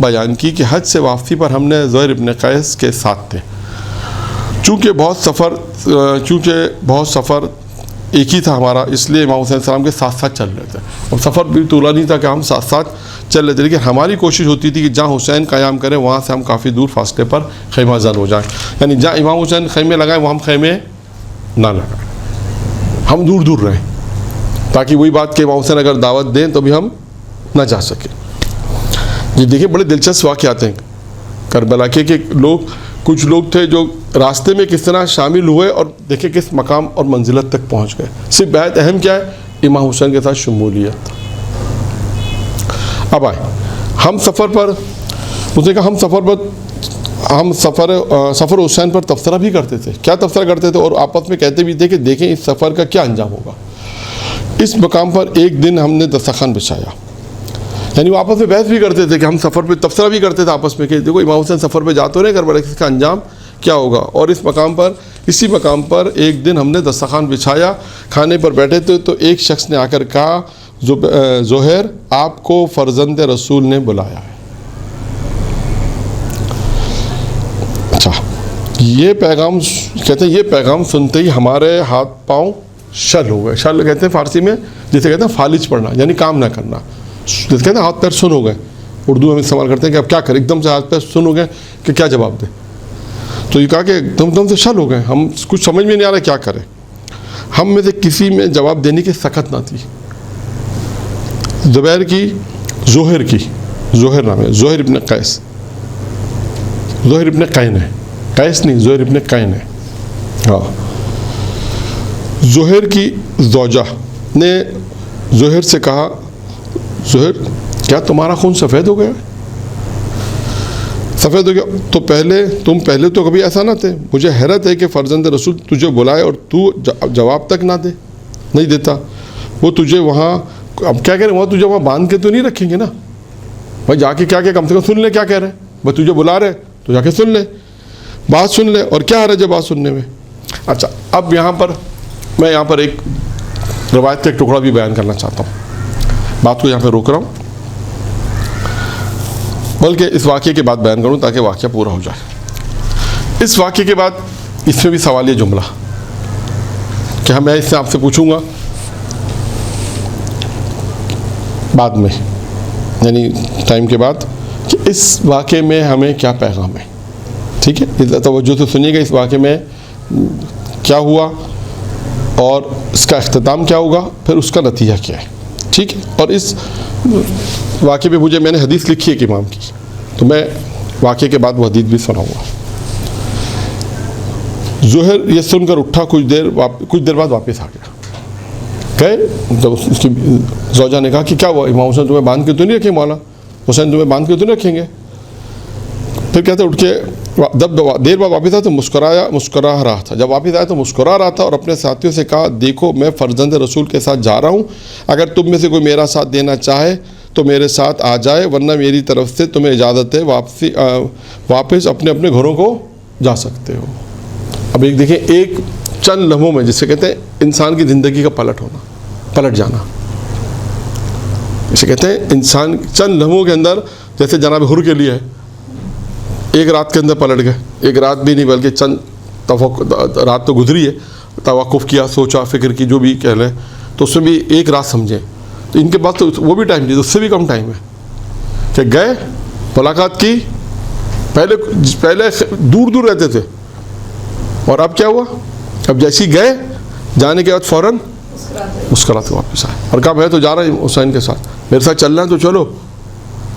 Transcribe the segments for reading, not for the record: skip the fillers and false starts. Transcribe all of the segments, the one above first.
بیان کی کہ حج سے واپسی پر ہم نے زہیر ابن قیس کے ساتھ تھے، چونکہ بہت سفر ایک ہی تھا ہمارا، اس لیے امام حسین السلام کے ساتھ ساتھ چل رہے تھے، اور سفر بھی طویل نہیں تھا کہ ہم ساتھ ساتھ چل رہے تھے، لیکن ہماری کوشش ہوتی تھی کہ جہاں حسین قیام کریں وہاں سے ہم کافی دور فاصلے پر خیمہ زن ہو جائیں، یعنی جہاں امام حسین خیمے لگائیں وہاں ہم خیمے نہ لگائیں، ہم دور دور رہیں، تاکہ وہی بات کہ امام حسین اگر دعوت دیں تو بھی ہم نہ جا سکیں۔ یہ دیکھیں بڑے دلچسپ واقعات ہیں کربلا کے، کہ کچھ لوگ تھے جو راستے میں کس طرح شامل ہوئے اور دیکھیں کس مقام اور منزلت تک پہنچ گئے۔ صرف بہت اہم کیا ہے؟ امام حسین کے ساتھ شمولیت۔ اب آئے ہم سفر پر، اس نے کہا ہم سفر حسین پر تبصرہ بھی کرتے تھے۔ کیا تبصرہ کرتے تھے؟ اور آپس میں کہتے بھی تھے کہ دیکھیں اس سفر کا کیا انجام ہوگا۔ اس مقام پر ایک دن ہم نے دسترخوان بچھایا، یعنی وہ آپس میں بحث بھی کرتے تھے کہ ہم سفر پہ تبصرہ بھی کرتے تھے آپس میں کہ دیکھو امام حسین سفر پہ جاتے رہے کربلا، اس کا انجام کیا ہوگا۔ اور اسی مقام پر ایک دن ہم نے دسترخوان بچھایا، کھانے پر بیٹھے تھے تو ایک شخص نے آ کر کہا زہیر آپ کو فرزند رسول نے بلایا ہے۔ اچھا، یہ پیغام کہتے ہیں یہ پیغام سنتے ہی ہمارے ہاتھ پاؤں شل ہو گئے۔ شل کہتے ہیں فارسی میں جسے کہتے ہیں فالج پڑنا، یعنی کام نہ کرنا، جسے کہتے ہیں ہاتھ پیر سن ہو گئے، اردو میں استعمال کرتے ہیں کہ اب کیا کریں، ایک دم سے ہاتھ پیر سن ہو گئے کہ کیا جواب دیں۔ تو یہ کہا کہ دم سے شل ہو گئے، ہم کچھ سمجھ میں نہیں آ رہا کیا کریں۔ ہم میں سے کسی میں جواب دینے کی سخت نہ تھی۔ زہیر نام ہے، زہیر ابن قیس، زہیر ابن قین ہے، قیس نہیں، زہیر ابن قین ہے۔ ہاں، زہیر کی زوجہ نے زہیر سے کہا زہیر کیا تمہارا خون سفید ہو گیا؟ سفید ہو گیا تو تم پہلے تو کبھی ایسا نہ تھے، مجھے حیرت ہے کہ فرزند رسول تجھے بلائے اور تو جواب تک نہیں دیتا۔ وہ تجھے وہاں اب کیا کہہ رہے ہیں، وہ تجھے وہاں باندھ کے تو نہیں رکھیں گے نا بھائی، جا کے کیا کہ کم سے کم سن لے کیا کہہ رہے ہیں، بس تجھے بلا رہے تو جا کے سن لے، بات سن لے، اور کیا حرج ہے بات سننے میں۔ اچھا، اب میں یہاں پر ایک روایت کا ایک ٹکڑا بھی بیان کرنا چاہتا ہوں، بات کو یہاں پہ روک رہا ہوں، بلکہ اس واقعے کے بعد بیان کروں تاکہ واقعہ پورا ہو جائے۔ اس واقعے کے بعد اس میں بھی سوالیہ جملہ کہ میں اس سے آپ سے پوچھوں گا بعد میں، یعنی ٹائم کے بعد، کہ اس واقعے میں ہمیں کیا پیغام ہے۔ ٹھیک ہے، توجہ سے سنیے گا، اس واقعے میں کیا ہوا اور اس کا اختتام کیا ہوگا، پھر اس کا نتیجہ کیا ہے۔ ٹھیک ہے، اور اس واقعے پہ میں نے حدیث لکھی ہے کہ امام کی، تو میں واقعے کے بعد وہ حدیث بھی سناؤں گا۔ زہیر یہ سن کر اٹھا، کچھ دیر بعد واپس آ گیا۔ گئے جب اس کی زوجہ نے کہا کہ کیا ہوا، امام حسین تمہیں باندھ کے تو نہیں رکھیں، مولا حسین تمہیں باندھ کے تو نہیں رکھیں گے؟ پھر کہتے اٹھ کے جب دیر بعد واپس آیا تو مسکرا رہا تھا، جب واپس آیا تو مسکرا رہا تھا اور اپنے ساتھیوں سے کہا دیکھو میں فرزند رسول کے ساتھ جا رہا ہوں، اگر تم میں سے کوئی میرا ساتھ دینا چاہے تو میرے ساتھ آ جائے، ورنہ میری طرف سے تمہیں اجازت ہے، واپس اپنے گھروں کو جا سکتے ہو۔ اب ایک دیکھیں، ایک چند لمحوں میں، جسے کہتے ہیں انسان کی زندگی کا پلٹ جانا، اسے کہتے ہیں انسان چند لمحوں کے اندر، جیسے جناب حر کے لیے ایک رات کے اندر پلٹ گئے، ایک رات بھی نہیں بلکہ چند رات تو گزری ہے، توقف کیا، سوچا، فکر کی، جو بھی کہہ لیں، تو اس میں بھی ایک رات سمجھیں، تو ان کے پاس تو وہ بھی ٹائم نہیں، اس سے بھی کم ٹائم ہے کہ گئے، ملاقات کی، پہلے دور دور رہتے تھے، اور اب کیا ہوا، اب جیسے گئے، جانے کے بعد فوراً مسکراتے واپس آئے اور کہا میں تو جا رہا ہوں حسین کے ساتھ، میرے ساتھ چلنا ہے تو چلو،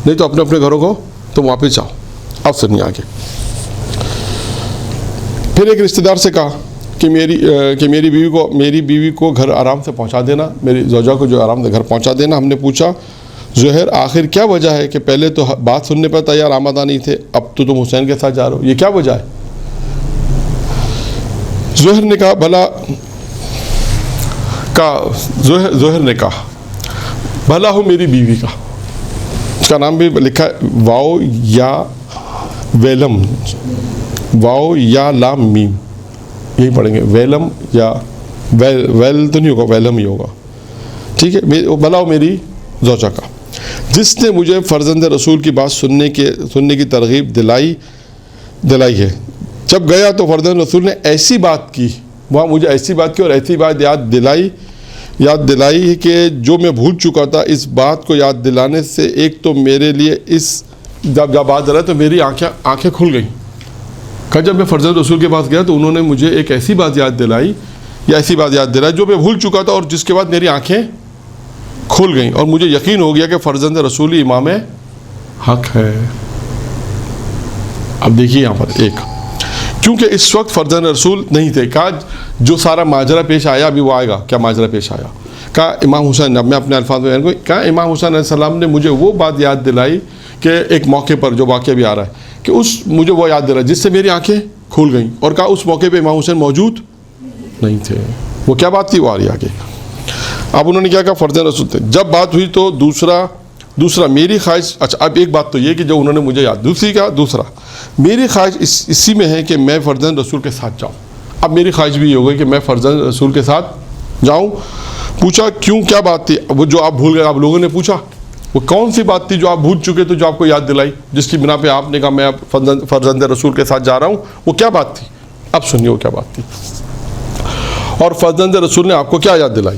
نہیں تو اپنے گھروں کو تم واپس جاؤ۔ اب سے نہیں آگے۔ پھر ایک رشتہ دار سے کہا کہ میری بیوی کو گھر آرام سے پہنچا دینا، میری زوجہ کو جو آرام سے گھر پہنچا دینا۔ ہم نے پوچھا زہیر آخر کیا وجہ ہے کہ پہلے تو بات سننے پر تیار آمادہ نہیں تھے، اب تو تم حسین کے ساتھ جا رہے ہو، یہ کیا وجہ ہے؟ زہیر نے کہا بھلا ہو میری بیوی کا، اس کا نام بھی لکھا ہے واو یا لام میم، یہی پڑھیں گے، ویلم یا ویل تو نہیں ہوگا، ویلم ہی ہوگا، ٹھیک ہے، بھلا ہو میری زوجہ کا۔ جس نے مجھے فرزند رسول کی بات سننے کی ترغیب دلائی ہے. جب گیا تو فرزند رسول نے ایسی بات کی, وہاں مجھے ایسی بات کی اور ایسی بات یاد دلائی کہ جو میں بھول چکا تھا. اس بات کو یاد دلانے سے ایک تو میرے لیے جب بات رہا تو میری آنکھیں کھل گئیں. کہ جب میں فرزند رسول کے پاس گیا تو انہوں نے مجھے ایک ایسی بات یاد دلائی جو میں بھول چکا تھا, اور جس کے بعد میری آنکھیں کھل گئیں اور مجھے یقین ہو گیا کہ فرزند رسول امام حق ہے. اب دیکھیے یہاں پر ایک, کیونکہ اس وقت فرزند رسول نہیں تھے. کہا جو سارا ماجرا پیش آیا ابھی وہ آئے گا. کیا ماجرا پیش آیا؟ کہا امام حسین, اب میں اپنے الفاظ میں کہا امام حسین علیہ السلام نے مجھے وہ بات یاد دلائی کہ ایک موقع پر جو واقعہ بھی آ رہا ہے کہ مجھے وہ یاد دلائی جس سے میری آنکھیں کھل گئیں, اور کہا اس موقع پہ امام حسین موجود نہیں تھے. وہ کیا بات تھی وہ آ رہی آگے. اب انہوں نے کیا کہا فرزند رسول تھے. جب بات ہوئی تو دوسرا میری خواہش, اچھا اب ایک بات تو یہ کہ جو انہوں نے مجھے یاد, دوسرا میری خواہش اسی میں ہے کہ میں فرزند رسول کے ساتھ جاؤں. اب میری خواہش بھی یہ ہو گئی کہ میں فرزند رسول کے ساتھ جاؤں. پوچھا کیوں, کیا بات تھی؟ وہ جو آپ بھول گئے. آپ لوگوں نے پوچھا وہ کون سی بات تھی جو آپ بھول چکے تو جو آپ کو یاد دلائی, جس کی بنا پہ آپ نے کہا میں اب فرزند رسول کے ساتھ جا رہا ہوں. وہ کیا بات تھی؟ اب سنیے وہ کیا بات تھی اور فرزند رسول نے آپ کو کیا یاد دلائی.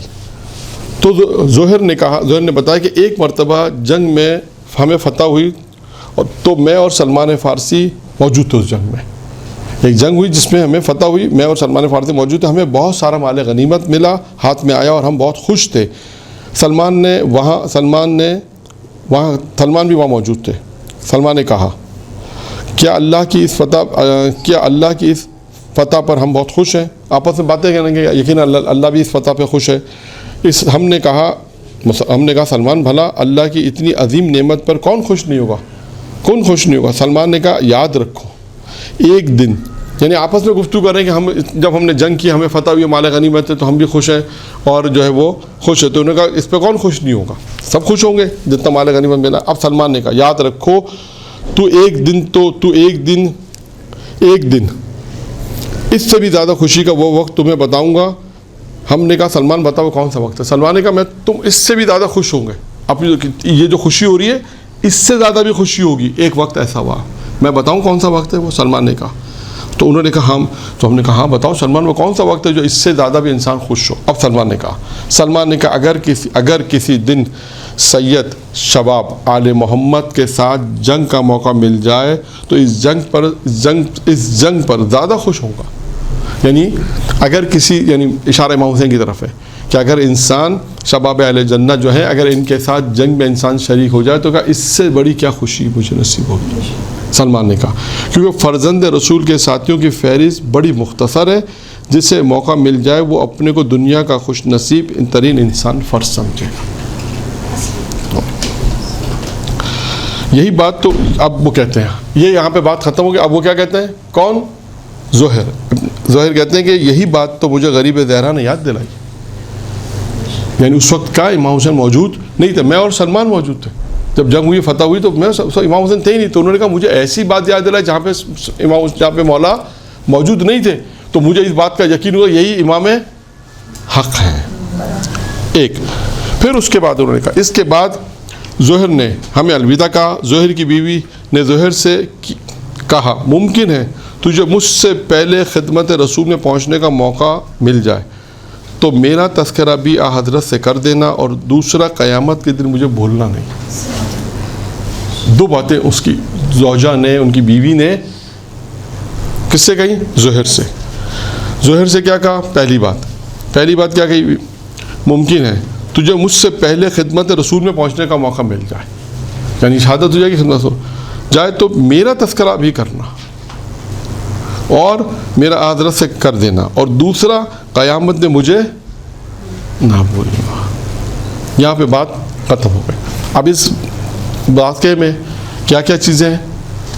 تو زہر نے بتایا کہ ایک مرتبہ جنگ میں ہمیں فتح ہوئی تو میں اور سلمان فارسی موجود تھے. اس جنگ میں ایک جنگ ہوئی جس میں ہمیں فتح ہوئی, میں اور سلمان فارسی موجود تھے. ہمیں بہت سارا مال غنیمت ملا, ہاتھ میں آیا اور ہم بہت خوش تھے. سلمان بھی وہاں موجود تھے. سلمان نے کہا کیا اللہ کی اس فتح پر ہم بہت خوش ہیں. آپس میں باتیں کریں گے, یقیناً اللہ بھی اس فتح پہ خوش ہے. ہم نے کہا سلمان بھلا اللہ کی اتنی عظیم نعمت پر کون خوش نہیں ہوگا. سلمان نے کہا یاد رکھو ایک دن, یعنی آپس میں گفتگو کر رہے ہیں کہ جب ہم نے جنگ کی ہمیں فتح ہوئی, مال غنیمت ہے تو ہم بھی خوش ہیں اور جو ہے وہ خوش ہے. تو انہوں نے کہا اس پہ کون خوش نہیں ہوگا, سب خوش ہوں گے جتنا مال غنیمت ملا. اب سلمان نے کہا یاد رکھو ایک دن اس سے بھی زیادہ خوشی کا وہ وقت تمہیں بتاؤں گا. ہم نے کہا سلمان بتاؤ کون سا وقت ہے. سلمان نے کہا تم اس سے بھی زیادہ خوش ہوں گے. اب یہ جو خوشی ہو رہی ہے اس سے زیادہ بھی خوشی ہوگی. ایک وقت ایسا ہوا, میں بتاؤں کون سا وقت ہے وہ. سلمان نے کہا, تو انہوں نے کہا ہم نے کہا ہاں بتاؤ سلمان, وہ کون سا وقت ہے جو اس سے زیادہ بھی انسان خوش ہو. اب سلمان نے کہا اگر کسی دن سید شباب آل محمد کے ساتھ جنگ کا موقع مل جائے تو اس جنگ پر زیادہ خوش ہوگا. یعنی اشارہ امام حسین کی طرف ہے کہ اگر انسان شباب اہل جنت جو ہیں اگر ان کے ساتھ جنگ میں انسان شریک ہو جائے تو کہا اس سے بڑی کیا خوشی مجھے نصیب ہوگی. سلمان نے کہا کیونکہ فرزند رسول کے ساتھیوں کی فہرست بڑی مختصر ہے, جسے موقع مل جائے وہ اپنے کو دنیا کا خوش نصیب ترین انسان فرض سمجھے. یہی بات تو اب وہ کہتے ہیں, یہ یہاں پہ بات ختم ہو گئی. اب وہ کیا کہتے ہیں, کون؟ زہر کہتے ہیں کہ یہی بات تو مجھے غریب زہرا نے یاد دلائی. یعنی اس وقت کا امام حسین موجود نہیں تھے, میں اور سلمان موجود تھے. جب جنگ ہوئی فتح ہوئی تو امام حسین تھے ہی نہیں. تو انہوں نے کہا مجھے ایسی بات یاد دلائی جہاں پہ مولا موجود نہیں تھے, تو مجھے اس بات کا یقین ہوا یہی امام حق ہیں. ایک پھر اس کے بعد انہوں نے کہا, اس کے بعد زہر نے ہمیں الوداع کہا. زہر کی بیوی نے زہر سے کہا ممکن ہے تجھے مجھ سے پہلے خدمت رسول میں پہنچنے کا موقع مل جائے تو میرا تذکرہ بھی حضرت سے کر دینا, اور دوسرا قیامت کے دن مجھے بھولنا نہیں. دو باتیں اس کی زوجہ نے, ان کی بیوی نے کس سے کہیں؟ زہر سے کیا کہا؟ پہلی بات کیا کہی؟ ممکن ہے تجھے مجھ سے پہلے خدمت رسول میں پہنچنے کا موقع مل جائے, یعنی شہادت ہو جائے گی, خدمت ہو جائے تو میرا تذکرہ بھی کرنا اور میرا حضرت سے کر دینا, اور دوسرا قیامت نے مجھے نہ بھولنا. یہاں پہ بات ختم ہو گئی. اب اس واقعے میں کیا کیا چیزیں ہیں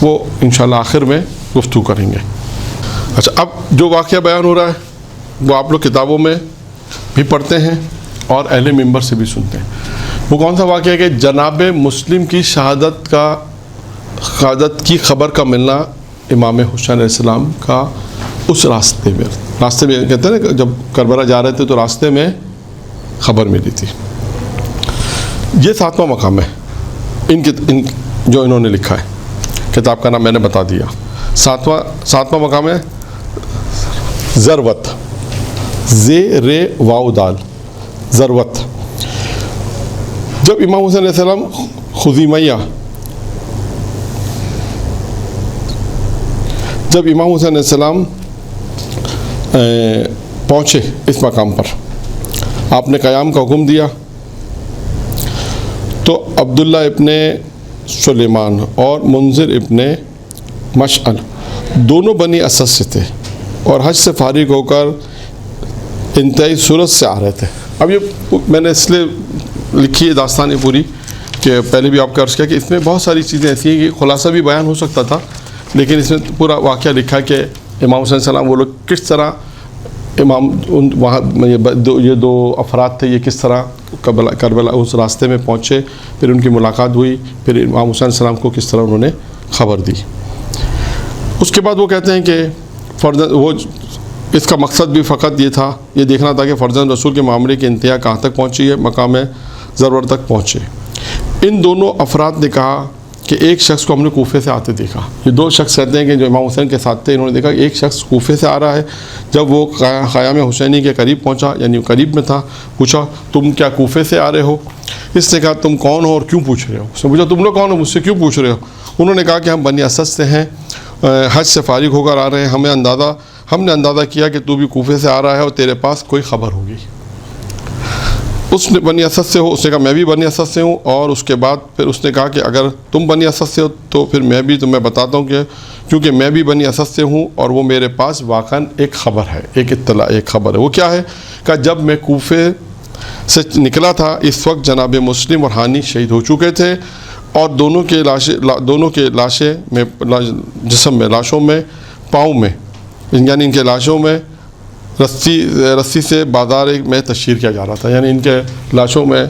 وہ انشاءاللہ آخر میں گفتگو کریں گے. اچھا, اب جو واقعہ بیان ہو رہا ہے وہ آپ لوگ کتابوں میں بھی پڑھتے ہیں اور اہل منبر سے بھی سنتے ہیں. وہ کون سا واقعہ ہے کہ جناب مسلم کی شہادت کی خبر کا ملنا امام حسین علیہ السلام کا اس راستے میں کہتے ہیں نا, جب کربلا جا رہے تھے تو راستے میں خبر ملی تھی. یہ 7واں مقام ہے. ان جو انہوں نے لکھا ہے، کتاب کا نام میں نے بتا دیا۔ ساتواں مقام ہے ذروت، زیر واو دال، ذروت۔ جب امام حسین علیہ السلام خزیمیہ، جب امام حسین علیہ السلام پہنچے اس مقام پر، آپ نے قیام کا حکم دیا، تو عبداللہ ابن سلیمان اور منذر ابن مشعل دونوں بنی اسد سے تھے اور حج سے فارغ ہو کر انتہائی صورت سے آ رہے تھے۔ اب یہ میں نے اس لیے لکھی ہے داستان پوری کہ پہلے بھی آپ کا عرض کیا کہ اس میں بہت ساری چیزیں ایسی ہیں کہ خلاصہ بھی بیان ہو سکتا تھا، لیکن اس میں پورا واقعہ لکھا ہے کہ امام حسین السلام وہ لوگ کس طرح وہاں یہ دو افراد تھے، یہ کس طرح کربلا اس راستے میں پہنچے، پھر ان کی ملاقات ہوئی، پھر امام حسین السلام کو کس طرح انہوں نے خبر دی۔ اس کے بعد وہ کہتے ہیں کہ وہ اس کا مقصد بھی فقط یہ تھا، یہ دیکھنا تھا کہ فرزند رسول کے معاملے کی انتہا کہاں تک پہنچی ہے، مقام ضرور تک پہنچے۔ ان دونوں افراد نے کہا کہ ایک شخص کو ہم نے کوفے سے آتے دیکھا۔ یہ دو شخص کہتے ہیں کہ جو امام حسین کے ساتھ تھے، انہوں نے دیکھا کہ ایک شخص کوفے سے آ رہا ہے۔ جب وہ خیام حسینی کے قریب پہنچا، یعنی قریب میں تھا، پوچھا تم کیا کوفے سے آ رہے ہو؟ اس نے کہا تم کون ہو اور کیوں پوچھ رہے ہو؟ اس نے پوچھا تم لوگ کون ہو، مجھ سے کیوں پوچھ رہے ہو؟ انہوں نے کہا کہ ہم بنی اسد سے ہیں، حج سے فارغ ہو کر آ رہے ہیں، ہم نے اندازہ کیا کہ تو بھی کوفے سے آ رہا ہے اور تیرے پاس کوئی خبر ہوگی۔ اس نے بنی اسد سے ہو، اس نے کہا میں بھی بنی اسد سے ہوں، اور اس کے بعد پھر اس نے کہا کہ اگر تم بنی اسد سے ہو تو پھر میں بھی تمہیں بتاتا ہوں کہ کیونکہ میں بھی بنی اسد سے ہوں اور وہ میرے پاس واقعاً ایک خبر ہے، ایک اطلاع، ایک خبر ہے۔ وہ کیا ہے؟ کہ جب میں کوفے سے نکلا تھا اس وقت جناب مسلم اور ہانی شہید ہو چکے تھے، اور دونوں کے لاشیں میں جسم میں، لاشوں میں، پاؤں میں، یعنی ان کے لاشوں میں رسی سے بازار میں تشہیر کیا جا رہا تھا، یعنی ان کے لاشوں میں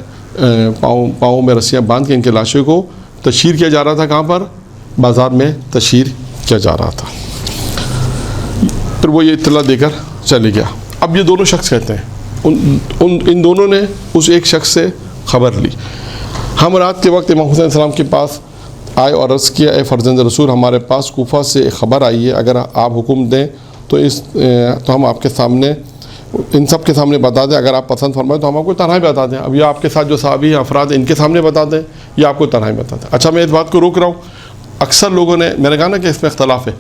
پاؤں میں رسیاں باندھ کے ان کے لاشوں کو تشہیر کیا جا رہا تھا۔ کہاں پر؟ بازار میں تشہیر کیا جا رہا تھا۔ پھر وہ یہ اطلاع دے کر چلے گیا۔ اب یہ دونوں شخص کہتے ہیں ان دونوں نے اس ایک شخص سے خبر لی۔ ہم رات کے وقت امام حسین السلام کے پاس آئے اور عرض کیا اے فرزند رسول، ہمارے پاس کوفہ سے ایک خبر آئی ہے، اگر آپ حکم دیں تو ہم آپ کے سامنے، ان سب کے سامنے بتا دیں، اگر آپ پسند فرمائیں تو ہم آپ کو تنہائی بتا دیں۔ اب یہ آپ کے ساتھ جو صحابی افراد ہیں ان کے سامنے بتا دیں یا آپ کو تنہائی بتا دیں۔ اچھا میں اس بات کو روک رہا ہوں، اکثر لوگوں نے، میں نے کہا نا کہ اس میں اختلاف ہے،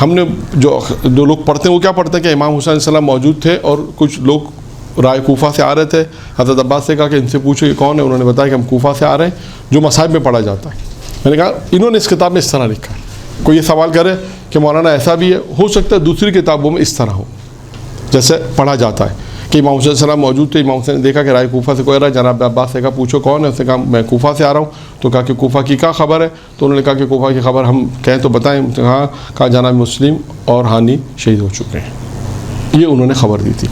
ہم نے جو لوگ پڑھتے ہیں وہ کیا پڑھتے ہیں کہ امام حسین السلام موجود تھے اور کچھ لوگ رائے کوفہ سے آ رہے تھے، حضرت عباس سے کہا کہ ان سے پوچھو یہ کون ہے، انہوں نے بتایا کہ ہم کوفہ سے آ رہے ہیں، جو مصاحب میں پڑھا جاتا ہے۔ میں نے کہا انہوں نے اس کتاب میں اس طرح لکھا ہے، کوئی یہ سوال کرے کہ مولانا ایسا بھی ہے، ہو سکتا ہے دوسری کتابوں میں اس طرح ہو جیسے پڑھا جاتا ہے کہ امام حسین السلام موجود تھے، امام حسین نے دیکھا کہ رائے کوفہ سے کوئی آ رہا ہے، جناب عباس سے کہا پوچھو کون ہے، اس نے کہا میں کوفہ سے آ رہا ہوں، تو کہا کہ کوفہ کی کیا خبر ہے؟ تو انہوں نے کہا کہ کوفہ کی خبر ہم کہیں تو بتائیں، کہا جناب مسلم اور ہانی شہید ہو چکے ہیں، یہ انہوں نے خبر دی تھی۔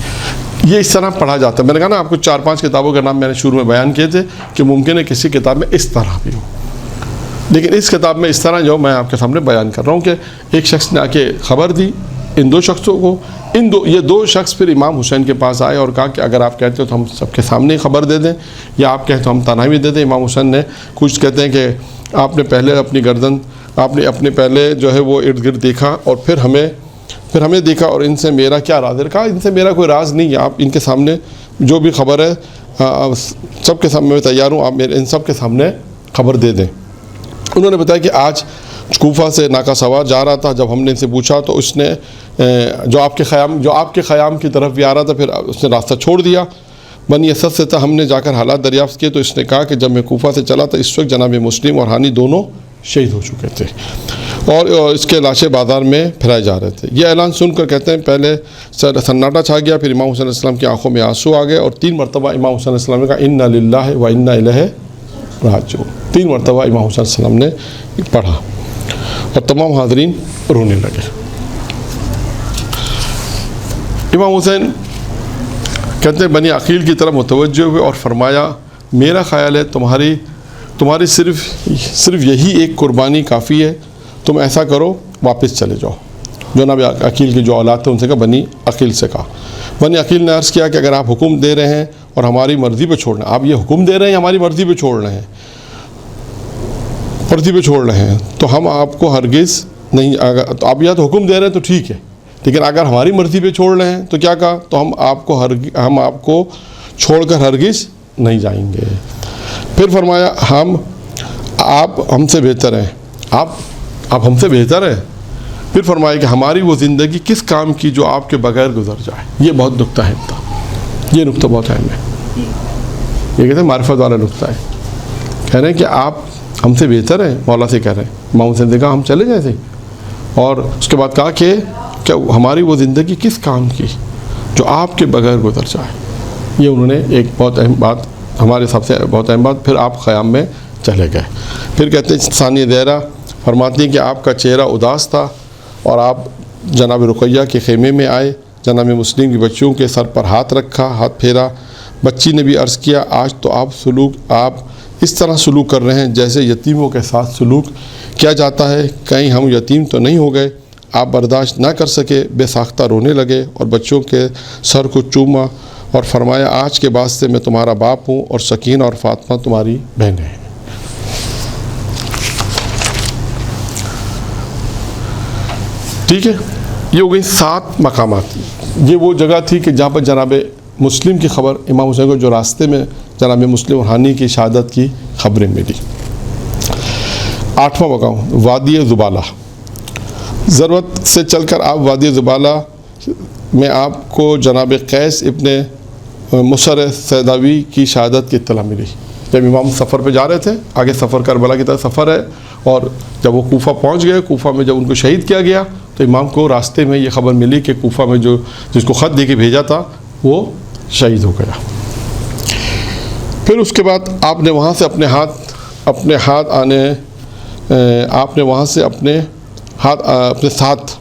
یہ اس طرح پڑھا جاتا ہے۔ میں نے کہا نا آپ کو 4-5 کتابوں کے نام میں نے شروع میں بیان کیے تھے کہ ممکن ہے کسی کتاب میں اس طرح بھی ہو، لیکن اس کتاب میں اس طرح جو میں آپ کے سامنے بیان کر رہا ہوں کہ ایک شخص نے آ کے خبر دی ان دو شخصوں کو، یہ دو شخص پھر امام حسین کے پاس آئے اور کہا کہ اگر آپ کہتے ہو تو ہم سب کے سامنے خبر دے دیں، یا آپ کہتے ہو ہم تنہائی میں دے دیں۔ امام حسین نے کچھ کہتے ہیں کہ آپ نے پہلے اپنی گردن، آپ نے اپنے پہلے جو ہے وہ ارد گرد دیکھا اور پھر ہمیں دیکھا، اور ان سے میرا کیا راز ہے؟ کہا ان سے میرا کوئی راز نہیں ہے، آپ ان کے سامنے جو بھی خبر ہے سب کے سامنے میں تیار ہوں، آپ ان سب کے سامنے خبر دے دیں۔ انہوں نے بتایا کہ آج کوفہ سے ناکہ سوار جا رہا تھا، جب ہم نے ان سے پوچھا تو اس نے جو آپ کے خیام کی طرف بھی آ رہا تھا، پھر اس نے راستہ چھوڑ دیا، بنی اسد سے تھا، ہم نے جا کر حالات دریافت کیے تو اس نے کہا کہ جب میں کوفہ سے چلا تو اس وقت جناب مسلم اور ہانی دونوں شہید ہو چکے تھے اور اس کے لاشیں بازار میں پھیلائے جا رہے تھے۔ یہ اعلان سن کر کہتے ہیں پہلے سناٹا چھا گیا، پھر امام حسین علیہ السلام کی آنکھوں میں آنسو آ گئے اور 3 مرتبہ امام حسین علیہ السلام نے کہا انا للہ و انا الیہ راجعون، 3 مرتبہ امام حسین علیہ السلام نے پڑھا اور تمام حاضرین رونے لگے۔ امام حسین کہتے ہیں بنی عقیل کی طرف متوجہ ہوئے اور فرمایا میرا خیال ہے تمہاری صرف یہی ایک قربانی کافی ہے، تم ایسا کرو واپس چلے جاؤ۔ جناب عقیل کی جو اولاد تھے ان سے کہا، بنی عقیل سے کہا۔ بنی عقیل نے عرض کیا کہ اگر آپ حکم دے رہے ہیں اور ہماری مرضی پہ چھوڑنا ہے، آپ یہ حکم دے رہے ہیں ہماری مرضی پہ چھوڑ رہے ہیں، پرتھوی پہ چھوڑ رہے ہیں تو ہم آپ کو ہرگز نہیں، تو آپ یا تو حکم دے رہے ہیں تو ٹھیک ہے، لیکن اگر ہماری مرضی پہ چھوڑ رہے ہیں تو کیا کہا، تو ہم آپ کو چھوڑ کر ہرگز نہیں جائیں گے۔ پھر فرمایا آپ ہم سے بہتر ہیں، آپ ہم سے بہتر ہیں۔ پھر فرمایا کہ ہماری وہ زندگی کس کام کی جو آپ کے بغیر گزر جائے۔ یہ بہت نقطہ اہم تھا، یہ نقطہ بہت اہم ہے، یہ کہتے ہیں معرفت والا نقطہ ہے۔ کہہ رہے ہیں کہ آپ ہم سے بہتر ہیں، مولا سے کہہ رہے ہیں، امام حسین نے کہا ہم چلے جائیں صحیح، اور اس کے بعد کہا کہ ہماری وہ زندگی کس کام کی جو آپ کے بغیر گزر جائے۔ یہ انہوں نے ایک بہت اہم بات، ہمارے حساب سے بہت اہم بات۔ پھر آپ قیام میں چلے گئے۔ پھر کہتے ہیں ثانیہ زہرا فرماتی ہیں کہ آپ کا چہرہ اداس تھا اور آپ جناب رقیہ کے خیمے میں آئے، جناب مسلم کی بچیوں کے سر پر ہاتھ رکھا، ہاتھ پھیرا۔ بچی نے بھی عرض کیا آج تو آپ اس طرح سلوک کر رہے ہیں جیسے یتیموں کے ساتھ سلوک کیا جاتا ہے، کہیں ہم یتیم تو نہیں ہو گئے۔ آپ برداشت نہ کر سکے، بے ساختہ رونے لگے اور بچوں کے سر کو چوما اور فرمایا آج کے بعد سے میں تمہارا باپ ہوں اور سکینہ اور فاطمہ تمہاری بہنیں ہیں۔ ٹھیک ہے، یہ ہو گئی 7 مقامات۔ یہ وہ جگہ تھی کہ جہاں پر جناب مسلم کی خبر، امام حسین کو جو راستے میں جناب مسلم اور ہانی کی شہادت کی خبریں ملی۔ 8واں مقام وادی زبالہ۔ ضرورت سے چل کر آپ وادی زبالہ میں آپ کو جناب قیس ابن مسر سیداوی کی شہادت کی اطلاع ملی۔ جب امام سفر پہ جا رہے تھے، آگے سفر کربلا کی طرف سفر ہے، اور جب وہ کوفہ پہنچ گئے، کوفہ میں جب ان کو شہید کیا گیا تو امام کو راستے میں یہ خبر ملی کہ کوفہ میں جس کو خط دے کے بھیجا تھا وہ شہید ہو گیا۔ پھر اس کے بعد آپ نے وہاں سے اپنے ساتھ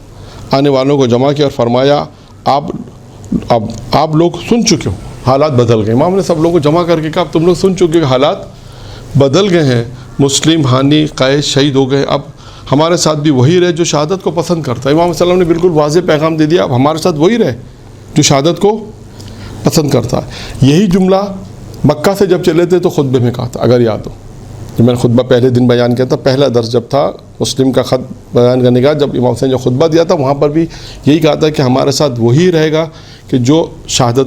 آنے والوں کو جمع کیا اور فرمایا آپ لوگ سن چکے ہو، حالات بدل گئے۔ امام نے سب لوگوں کو جمع کر کے کہا تم لوگ سن چکے ہو، حالات بدل گئے ہیں، مسلم ہانی قیس شہید ہو گئے، اب ہمارے ساتھ بھی وہی رہے جو شہادت کو پسند کرتا ہے۔ امام صلی اللہ علیہ وسلم نے بالکل واضح پیغام دے دیا، اب ہمارے ساتھ وہی رہے جو شہادت کو پسند کرتا ہے۔ یہی جملہ مکہ سے جب چلے تھے تو خطبے میں کہا تھا، اگر یاد ہو، جب میں نے خطبہ پہلے دن بیان کیا تھا، پہلا درس جب تھا مسلم کا خط بیان کرنے کا، جب امام حسین جو خطبہ دیا تھا وہاں پر بھی یہی کہا تھا کہ ہمارے ساتھ وہی رہے گا کہ جو شہادت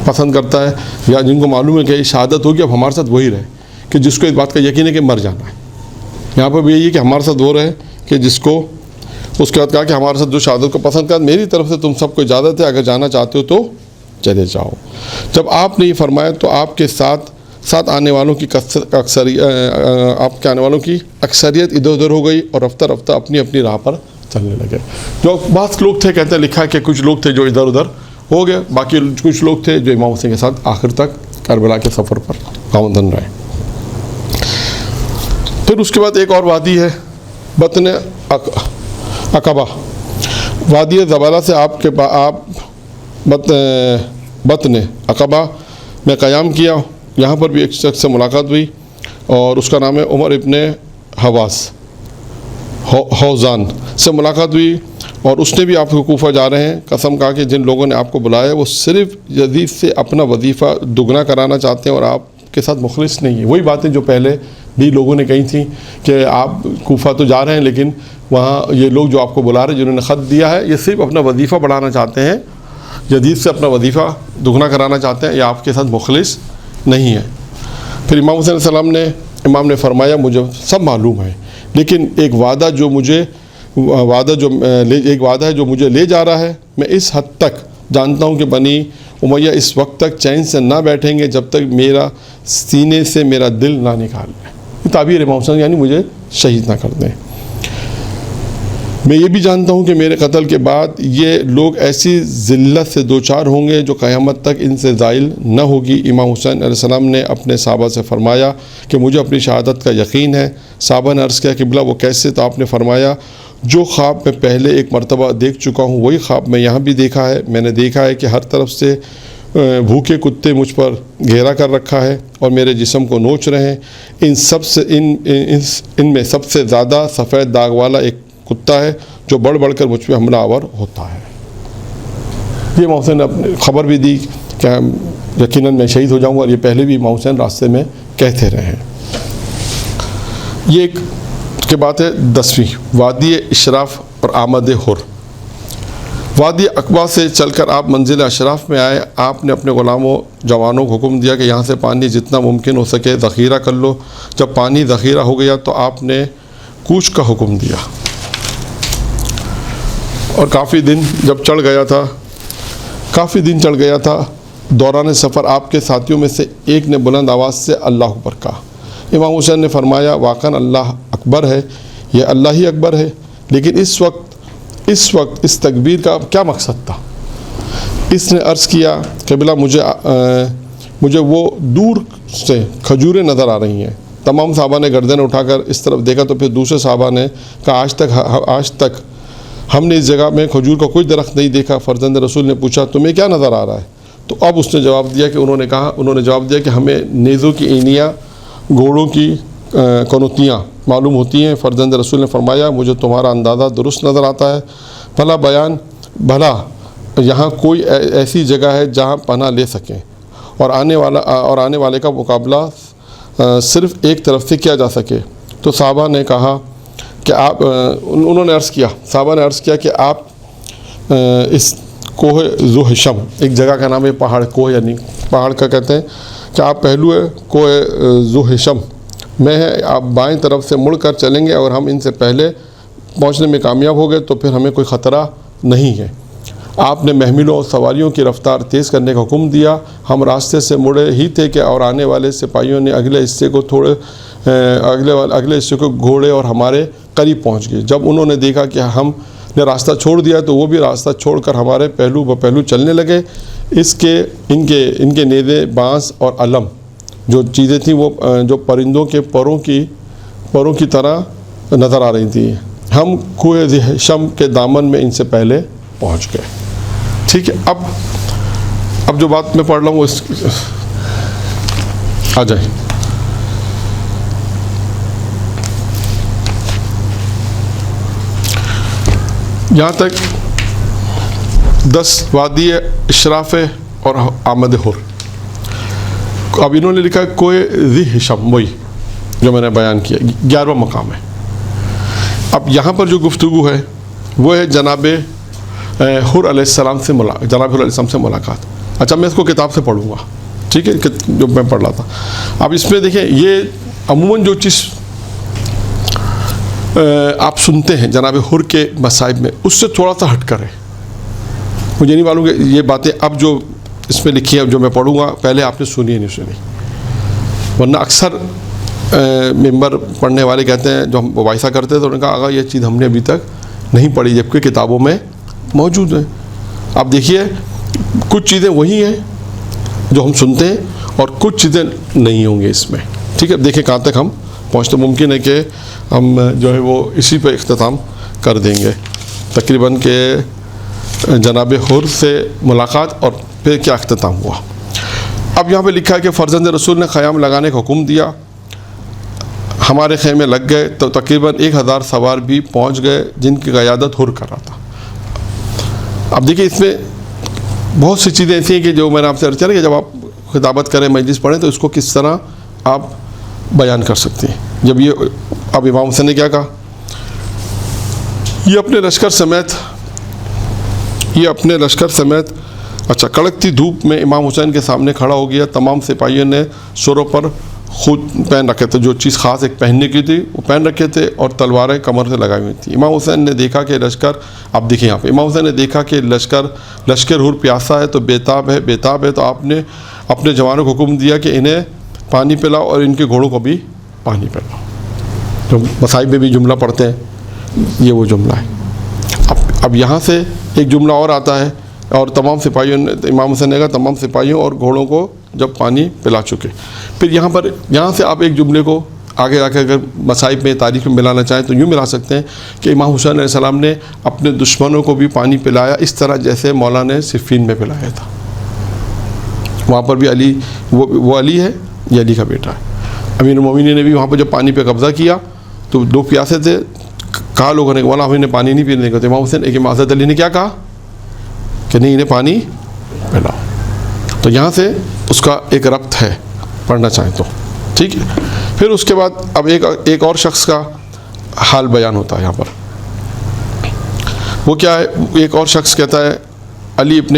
پسند کرتا ہے، یا جن کو معلوم ہے کہ یہ شہادت ہوگی، اب ہمارے ساتھ وہی رہے کہ جس کو اس بات کا یقین ہے کہ مر جانا ہے۔ یہاں پر بھی یہی ہے کہ ہمارے ساتھ وہ رہے کہ جس کو، اس کے بعد کہا کہ ہمارے ساتھ جو شہادت کو پسند کرتا، میری طرف سے تم سب کو اجازت ہے، اگر جانا چاہتے ہو تو چلے جاؤ۔ جب آپ نے یہ فرمایا تو آپ کے ساتھ آنے والوں کی آپ کے آنے والوں کی اکثریت ادھر ادھر ہو گئی اور رفتہ رفتہ اپنی اپنی راہ پر چلنے لگے۔ جو بعض لوگ تھے، کہتے ہیں لکھا ہے کہ کچھ لوگ تھے جو ادھر ادھر ہو گئے، باقی کچھ لوگ تھے جو امام حسین کے ساتھ آخر تک کربلا کے سفر پر گامزن رہے۔ پھر اس کے بعد ایک اور وادی ہے بطن عقبہ۔ وادی زبالہ سے آپ بطن عقبہ میں قیام کیا، یہاں پر بھی ایک شخص سے ملاقات ہوئی اور اس کا نام ہے عمر ابن حوزان سے ملاقات ہوئی، اور اس نے بھی آپ کو کوفہ جا رہے ہیں، قسم کہا کہ جن لوگوں نے آپ کو بلایا وہ صرف یزید سے اپنا وظیفہ دگنا کرانا چاہتے ہیں اور آپ کے ساتھ مخلص نہیں ہیں۔ وہی باتیں جو پہلے بھی لوگوں نے کہی تھیں کہ آپ کوفہ تو جا رہے ہیں لیکن وہاں یہ لوگ جو آپ کو بلا رہے ہیں، جنہوں نے خط دیا ہے، یہ صرف اپنا وظیفہ بڑھانا چاہتے ہیں، یزید سے اپنا وظیفہ دگنا کرانا چاہتے ہیں، یہ آپ کے ساتھ مخلص نہیں ہے۔ پھر امام حسین علیہ السلام امام نے فرمایا مجھے سب معلوم ہے، لیکن ایک وعدہ ہے جو مجھے لے جا رہا ہے، میں اس حد تک جانتا ہوں کہ بنی امیہ اس وقت تک چین سے نہ بیٹھیں گے جب تک میرا سینے سے میرا دل نہ نکال لیں۔ یہ تعبیر امام حسین، یعنی مجھے شہید نہ کر دیں۔ میں یہ بھی جانتا ہوں کہ میرے قتل کے بعد یہ لوگ ایسی ذلت سے دوچار ہوں گے جو قیامت تک ان سے زائل نہ ہوگی۔ امام حسین علیہ السلام نے اپنے صحابہ سے فرمایا کہ مجھے اپنی شہادت کا یقین ہے۔ صحابہ نے عرض کیا قبلہ وہ کیسے؟ تو آپ نے فرمایا جو خواب میں پہلے ایک مرتبہ دیکھ چکا ہوں وہی خواب میں یہاں بھی دیکھا ہے۔ میں نے دیکھا ہے کہ ہر طرف سے بھوکے کتے مجھ پر گھیرا کر رکھا ہے اور میرے جسم کو نوچ رہے ہیں۔ ان میں سب سے زیادہ سفید داغ والا ایک کتا ہے جو بڑھ بڑھ کر مجھ پہ حملہ آور ہوتا ہے۔ یہ امام حسین نے اپنی خبر بھی دی کہ یقیناً میں شہید ہو جاؤں گا، اور یہ پہلے بھی امام حسین راستے میں کہتے رہے ہیں۔ یہ ایک کے بات ہے 10ویں، وادی اشراف اور آمد حر۔ وادی عقبہ سے چل کر آپ منزل اشراف میں آئے۔ آپ نے اپنے غلاموں جوانوں کو حکم دیا کہ یہاں سے پانی جتنا ممکن ہو سکے ذخیرہ کر لو۔ جب پانی ذخیرہ ہو گیا تو آپ نے کوچ کا حکم دیا، اور کافی دن چڑھ گیا تھا۔ دوران سفر آپ کے ساتھیوں میں سے ایک نے بلند آواز سے اللہ اکبر کہا۔ امام حسین نے فرمایا واقعاً اللہ اکبر ہے، یہ اللہ ہی اکبر ہے، لیکن اس وقت اس تکبیر کا کیا مقصد تھا؟ اس نے عرض کیا قبلہ مجھے وہ دور سے کھجوریں نظر آ رہی ہیں۔ تمام صحابہ نے گردن اٹھا کر اس طرف دیکھا تو پھر دوسرے صحابہ نے کہا آج تک ہم نے اس جگہ میں کھجور کا کوئی درخت نہیں دیکھا۔ فرزند رسول نے پوچھا تمہیں کیا نظر آ رہا ہے؟ تو اب اس نے جواب دیا کہ انہوں نے جواب دیا کہ ہمیں نیزوں کی اینیاں، گھوڑوں کی کنوتیاں معلوم ہوتی ہیں۔ فرزند رسول نے فرمایا مجھے تمہارا اندازہ درست نظر آتا ہے، بھلا یہاں کوئی ایسی جگہ ہے جہاں پناہ لے سکیں اور آنے والے کا مقابلہ صرف ایک طرف سے کیا جا سکے؟ تو صحابہ نے کہا کہ صحابہ نے عرض کیا کہ آپ اس کوہ ذو حشم، ایک جگہ کا نام ہے پہاڑ، کوہ یعنی پہاڑ کا کہتے ہیں، کہ آپ پہلو ہے کوہ ذو حشم میں ہے، آپ بائیں طرف سے مڑ کر چلیں گے اور ہم ان سے پہلے پہنچنے میں کامیاب ہو گئے تو پھر ہمیں کوئی خطرہ نہیں ہے۔ آپ نے محملوں اور سواریوں کی رفتار تیز کرنے کا حکم دیا۔ ہم راستے سے مڑے ہی تھے کہ اور آنے والے سپاہیوں نے اگلے حصے کو گھوڑے اور ہمارے قریب پہنچ گئے۔ جب انہوں نے دیکھا کہ ہم نے راستہ چھوڑ دیا تو وہ بھی راستہ چھوڑ کر ہمارے پہلو بپہلو چلنے لگے۔ ان کے نیزے، بانس اور علم جو چیزیں تھیں وہ جو پرندوں کے پروں کی طرح نظر آ رہی تھیں۔ ہم کوہ ذی حشم کے دامن میں ان سے پہلے پہنچ گئے۔ ٹھیک ہے، اب جو بات میں پڑھ رہا ہوں وہ آ جائیں۔ یہاں تک 10 وادی اشراف اور آمد حر۔ اب انہوں نے لکھا کوہ ذی حشم، وہی جو میں نے بیان کیا 11واں مقام ہے۔ اب یہاں پر جو گفتگو ہے وہ ہے جناب حر علیہ السلام سے ملاقات۔ اچھا میں اس کو کتاب سے پڑھوں گا، ٹھیک ہے، جو میں پڑھ رہا تھا۔ اب اس میں دیکھیں یہ عموماً جو چیز آپ سنتے ہیں جناب حر کے مصائب میں اس سے تھوڑا سا ہٹ کر ہے۔ مجھے نہیں معلوم کہ یہ باتیں اب جو اس میں لکھی ہیں جو میں پڑھوں گا پہلے آپ نے سنی ہے نہیں سنی، ورنہ اکثر ممبر پڑھنے والے کہتے ہیں جو ہم مباحثہ کرتے ہیں تو انہوں نے کہا آغا یہ چیز ہم نے ابھی تک نہیں پڑھی جبکہ کتابوں میں موجود ہے۔ آپ دیکھیے کچھ چیزیں وہی ہیں جو ہم سنتے ہیں اور کچھ چیزیں نہیں ہوں گے اس میں، ٹھیک ہے۔ دیکھیں کہاں تک ہم پہنچتے، ممکن ہے کہ ہم جو ہے وہ اسی پہ اختتام کر دیں گے تقریباً کہ جناب حر سے ملاقات اور پھر کیا اختتام ہوا۔ اب یہاں پہ لکھا ہے کہ فرزند رسول نے خیام لگانے کا حکم دیا، ہمارے خیمے لگ گئے تو تقریباً 1000 سوار بھی پہنچ گئے جن کی قیادت حر کر رہا تھا۔ اب دیکھیں اس میں بہت سی چیزیں ایسی ہیں کہ جو میں نے آپ سے عرض کیا کہ جب آپ خطابت کریں مجلس پڑھیں تو اس کو کس طرح آپ بیان کر سکتے ہیں۔ جب یہ اب امام حسین نے کیا کہا، یہ اپنے لشکر سمیت اچھا کڑکتی دھوپ میں امام حسین کے سامنے کھڑا ہو گیا۔ تمام سپاہیوں نے سروں پر خود پہن رکھے تھے، جو چیز خاص ایک پہننے کی تھی وہ پہن رکھے تھے اور تلواریں کمر سے لگائی ہوئی تھیں۔ امام حسین نے دیکھا کہ لشکر، اب دیکھیں یہاں پہ امام حسین نے دیکھا کہ لشکر حر پیاسا ہے تو بیتاب ہے تو آپ نے اپنے جوانوں کو حکم دیا کہ انہیں پانی پلاؤ اور ان کے گھوڑوں کو بھی پانی پلاؤ۔ جو مصائب میں بھی جملہ پڑھتے ہیں یہ وہ جملہ ہے۔ اب یہاں سے ایک جملہ اور آتا ہے اور تمام سپاہیوں نے، امام حسین نے کہا تمام سپاہیوں اور گھوڑوں کو جب پانی پلا چکے۔ پھر یہاں سے آپ ایک جملے کو آگے جا کے اگر مصائب میں تاریخ میں ملانا چاہیں تو یوں ملا سکتے ہیں کہ امام حسین علیہ السلام نے اپنے دشمنوں کو بھی پانی پلایا اس طرح جیسے مولا نے صفین میں پلایا تھا۔ وہاں پر بھی علی وہ علی ہے، یہ علی کا بیٹا ہے۔ امیر المومنین نے بھی وہاں پہ جب پانی پہ قبضہ کیا تو دو پیاسے تھے، کہا لوگوں نے مولا ہمیں پانی نہیں پینے کا، تو امام حسین ایک حضرت علی نے کیا کہا کہ نہیں انہیں پانی پلاؤ۔ تو یہاں سے اس کا ایک ربط ہے پڑھنا چاہیں تو، ٹھیک ہے۔ پھر اس کے بعد اب ایک اور شخص کا حال بیان ہوتا ہے یہاں پر. وہ کیا ہے؟ ایک اور شخص کہتا ہے علی ابن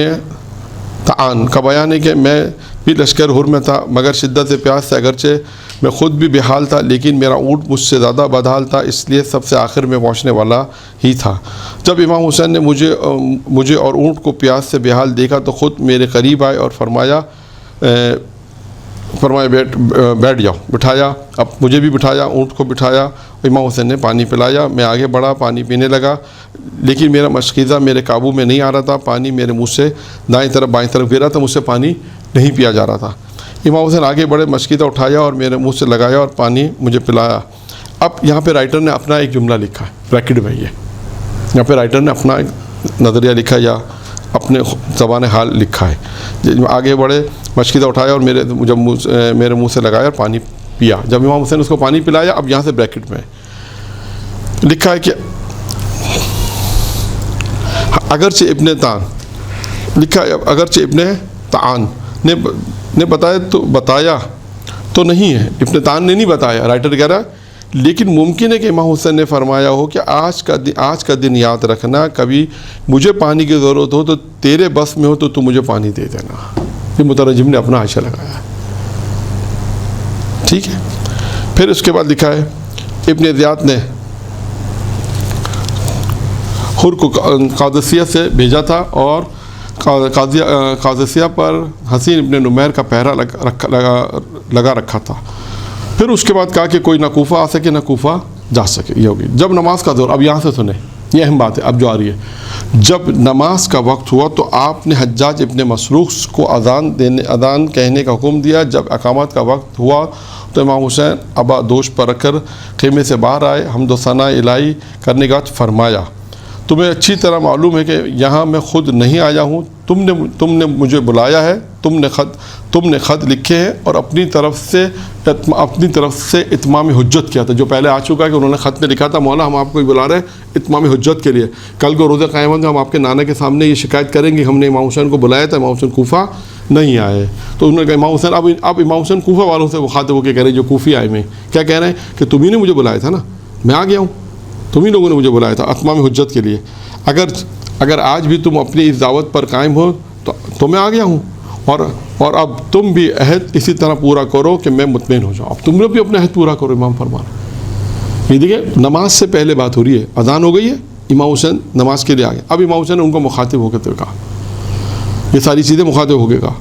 تعان کا بیان ہے کہ میں بھی لشکر حر میں تھا مگر شدت پیاس سے، اگرچہ میں خود بھی بحال تھا لیکن میرا اونٹ مجھ سے زیادہ بدحال تھا، اس لیے سب سے آخر میں پہنچنے والا ہی تھا. جب امام حسین نے مجھے اور اونٹ کو پیاس سے بحال دیکھا تو خود میرے قریب آئے اور فرمایا بیٹھ جاؤ. بٹھایا، اب مجھے بھی بٹھایا، اونٹ کو بٹھایا. امام حسین نے پانی پلایا. میں آگے بڑھا، پانی پینے لگا لیکن میرا مشکیزہ میرے قابو میں نہیں آ رہا تھا. پانی میرے منہ سے دائیں طرف بائیں طرف گر رہا تھا، مجھ سے پانی نہیں پیا جا رہا تھا. امام حسین آگے بڑھے، مشکیزہ اٹھایا اور میرے منہ سے لگایا اور پانی مجھے پلایا. اب یہاں پہ رائٹر نے اپنا ایک جملہ لکھا ہے، بریکٹ میں یہاں پہ رائٹر نے اپنا ایک نظریہ لکھا یا اپنے زبان حال لکھا ہے. آگے بڑھے، مشکیزہ اٹھایا اور میرے منہ سے لگایا اور پانی پیا. جب امام حسین نے اس کو پانی پلایا، اب یہاں سے بریکٹ میں لکھا ہے کہ اگرچہ ابن تعان نے بتایا تو نہیں ہے، ابن تعان نے نہیں بتایا، رائٹر کہہ رہا ہے، لیکن ممکن ہے کہ امام حسین نے فرمایا ہو کہ آج کا دن یاد رکھنا، کبھی مجھے پانی کی ضرورت ہو تو تیرے بس میں ہو تو تو مجھے پانی دے دینا. یہ مترجم نے اپنا حاشیہ لگایا ہے. ٹھیک ہے. پھر اس کے بعد لکھا ہے ابن زیاد نے حر کو قادسیہ سے بھیجا تھا اور قادسیہ پر حسین ابن نمیر کا پہرا لگا رکھا تھا. پھر اس کے بعد کہا کہ کوئی نہ کوفہ آ سکے نہ کوفہ جا سکے. یہ ہوگی جب نماز کا دور. اب یہاں سے سنیں، یہ اہم بات ہے اب جو آ رہی ہے. جب نماز کا وقت ہوا تو آپ نے حجاج ابن مسروق کو اذان کہنے کا حکم دیا. جب اقامت کا وقت ہوا تو امام حسین ابا دوش پر رکھ کر خیمے سے باہر آئے. حمد و ثنا الہی کرنے کے بعد فرمایا تمہیں اچھی طرح معلوم ہے کہ یہاں میں خود نہیں آیا ہوں، تم نے مجھے بلایا ہے، تم نے خط لکھے ہیں اور اپنی طرف سے اتمام حجت کیا تھا. جو پہلے آ چکا ہے کہ انہوں نے خط میں لکھا تھا مولا ہم آپ کو بلا رہے ہیں اتمام حجت کے لیے، کل کو روزہ قیامت میں ہم آپ کے نانا کے سامنے یہ شکایت کریں گے ہم نے امام حسین کو بلایا تھا، امام حسین کوفہ نہیں آئے. تو انہوں نے کہا امام حسین اب امام حسین کوفہ والوں سے مخاطب ہو کے کہہ رہے ہیں جو کوفی آئے میں کیا کہہ رہے ہیں کہ تم ہی نے مجھے بلایا تھا نا، میں آ گیا ہوں، تم ہی لوگوں نے مجھے بلایا تھا اتمام حجت کے لیے. اگر آج بھی تم اپنی اس دعوت پر قائم ہو تو میں آ گیا ہوں، اور اب تم بھی عہد اسی طرح پورا کرو کہ میں مطمئن ہو جاؤں. اب تم لوگ بھی اپنا عہد پورا کرو. امام فرمان یہ دیکھیں نماز سے پہلے بات ہو رہی ہے، اذان ہو گئی ہے، امام حسین نماز کے لیے آ گئے. اب امام حسین نے ان کو مخاطب ہو کے کہا، یہ ساری چیزیں مخاطب ہو کے کہا.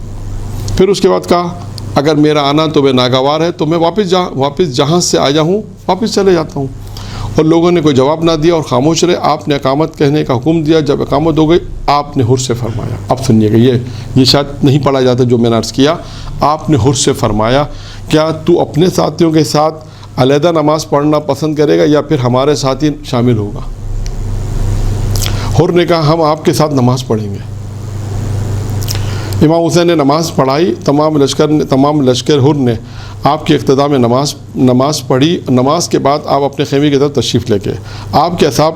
پھر اس کے بعد کہا اگر میرا آنا تو میں ناگوار ہے تو میں واپس جہاں سے آیا ہوں واپس چلے جاتا ہوں. اور لوگوں نے کوئی جواب نہ دیا اور خاموش رہے. آپ نے اقامت کہنے کا حکم دیا. جب اقامت ہو گئی آپ نے حر سے فرمایا. اب سنیے گا، یہ شاید نہیں پڑھا جاتا جو میں نے عرض کیا. آپ نے حر سے فرمایا کیا تو اپنے ساتھیوں کے ساتھ علیحدہ نماز پڑھنا پسند کرے گا یا پھر ہمارے ساتھی شامل ہوگا؟ حر نے کہا ہم آپ کے ساتھ نماز پڑھیں گے. امام حسین نے نماز پڑھائی. تمام لشکر حر نے آپ کی اقتداء میں نماز پڑھی. نماز کے بعد آپ اپنے خیمے کی طرف تشریف لے کے آپ کے اصحاب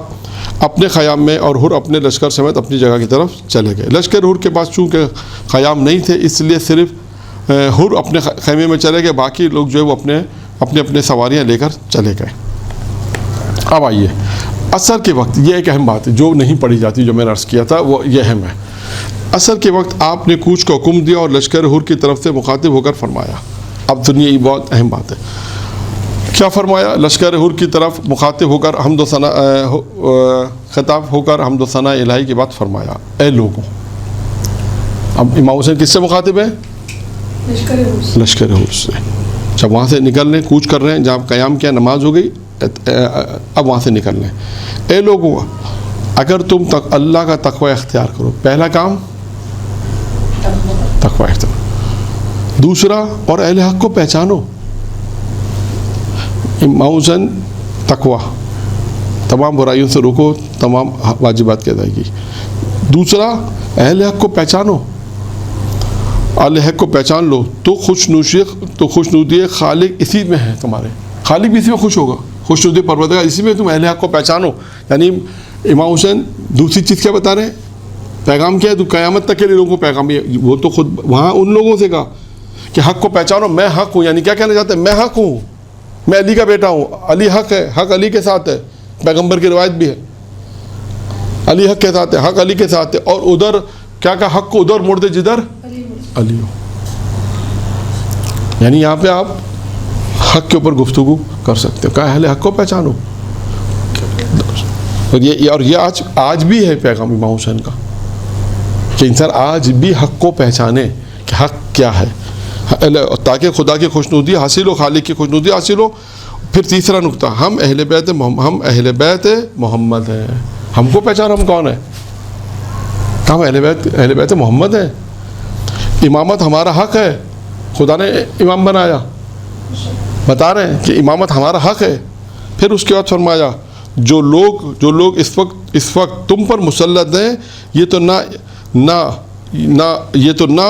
اپنے خیام میں اور حر اپنے لشکر سمیت اپنی جگہ کی طرف چلے گئے. لشکر حر کے پاس چونکہ خیام نہیں تھے اس لیے صرف حر اپنے خیمے میں چلے گئے، باقی لوگ جو ہے وہ اپنے سواریاں لے کر چلے گئے. اب آئیے عصر کے وقت، یہ ایک اہم بات ہے جو نہیں پڑھی جاتی، جو میں نے عرض کیا تھا وہ یہ اہم ہے. عصر کے وقت آپ نے کوچ کا حکم دیا اور لشکر حر کی طرف سے مخاطب ہو کر فرمایا. اب سنیے یہ بہت اہم بات ہے. کیا فرمایا؟ لشکر حر کی طرف مخاطب ہو کر خطاب ہو کر حمد و ثنا الہی کی بات فرمایا اے لوگوں. اب امام حسین کس سے مخاطب ہے؟ لشکر حر سے. جب وہاں سے نکل رہے ہیں، کوچ کر رہے ہیں، جہاں قیام کیا نماز ہو گئی، اب وہاں سے نکل رہے ہیں. اے لوگوں اگر تم اللہ کا تقوی اختیار کرو، پہلا کام تقوی اختیار، دوسرا اور اہل حق کو پہچانو. امام حسین تقوی، تمام برائیوں سے روکو، تمام واجبات کی ادائیگی. دوسرا اہل حق کو پہچانو، اہل حق کو پہچان لو تو خوشنودی خالق اسی میں ہے. تمہارے خالق بھی اسی میں خوش ہوگا، خوشنودی پروردگار اسی میں. تم اہل حق کو پہچانو. یعنی امام حسین دوسری چیز کیا بتا رہے ہیں؟ پیغام کیا ہے؟ تو قیامت تک کے لیے لوگوں کو پیغام. وہ تو خود وہاں ان لوگوں سے کہا کہ حق کو پہچانو، میں حق ہوں. یعنی کیا کہنا چاہتے ہیں؟ میں حق ہوں. میں علی کا بیٹا ہوں، علی حق ہے، حق علی کے ساتھ ہے، پیغمبر کی روایت بھی ہے، علی حق کے ساتھ ہے، حق علی کے ساتھ ہے، اور ادھر کیا کہا، حق کو ادھر موڑ دے جدھر علی ہو. یعنی یہاں پہ آپ حق کے اوپر گفتگو کر سکتے ہو. کہا اہل حق کو پہچانو. اور یہ آج بھی ہے پیغام امام حسین کا کہ انسان آج بھی حق کو پہچانے کہ حق کیا ہے، تاکہ خدا کی خوشنودی حاصل ہو، خالق کی خوشنودی حاصل ہو. پھر تیسرا نقطہ، ہم اہل بیت محمد ہیں. ہم کو پہچان ہم کون ہیں؟ ہم اہل بیت محمد ہیں. امامت ہمارا حق ہے، خدا نے امام بنایا، بتا رہے ہیں کہ امامت ہمارا حق ہے. پھر اس کے بعد فرمایا جو لوگ اس وقت تم پر مسلط ہیں، یہ تو نہ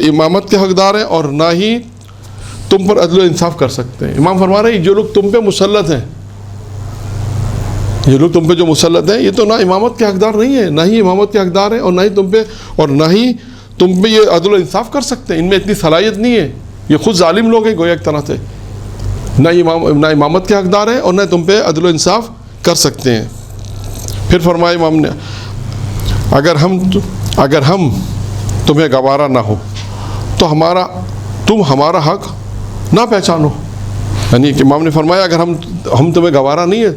امامت کے حقدار ہیں اور نہ ہی تم پر عدل و انصاف کر سکتے ہیں. امام فرما رہے ہیں جو لوگ تم پہ مسلط ہیں، یہ لوگ تم پہ جو مسلط ہیں، یہ تو نہ امامت کے حقدار نہیں ہیں، نہ ہی امامت کے حقدار ہیں، اور نہ ہی تم پہ یہ عدل و انصاف کر سکتے ہیں. ان میں اتنی صلاحیت نہیں ہے. یہ خود ظالم لوگ ہیں گویا ایک طرح سے. نہ امامت کے حقدار ہیں اور نہ تم پہ عدل و انصاف کر سکتے ہیں. پھر فرمایا امام نے اگر ہم تمہیں گوارا نہ ہو تو تم ہمارا حق نہ پہچانو. یعنی کہ امام نے فرمایا اگر ہم تمہیں گوارا نہیں ہے،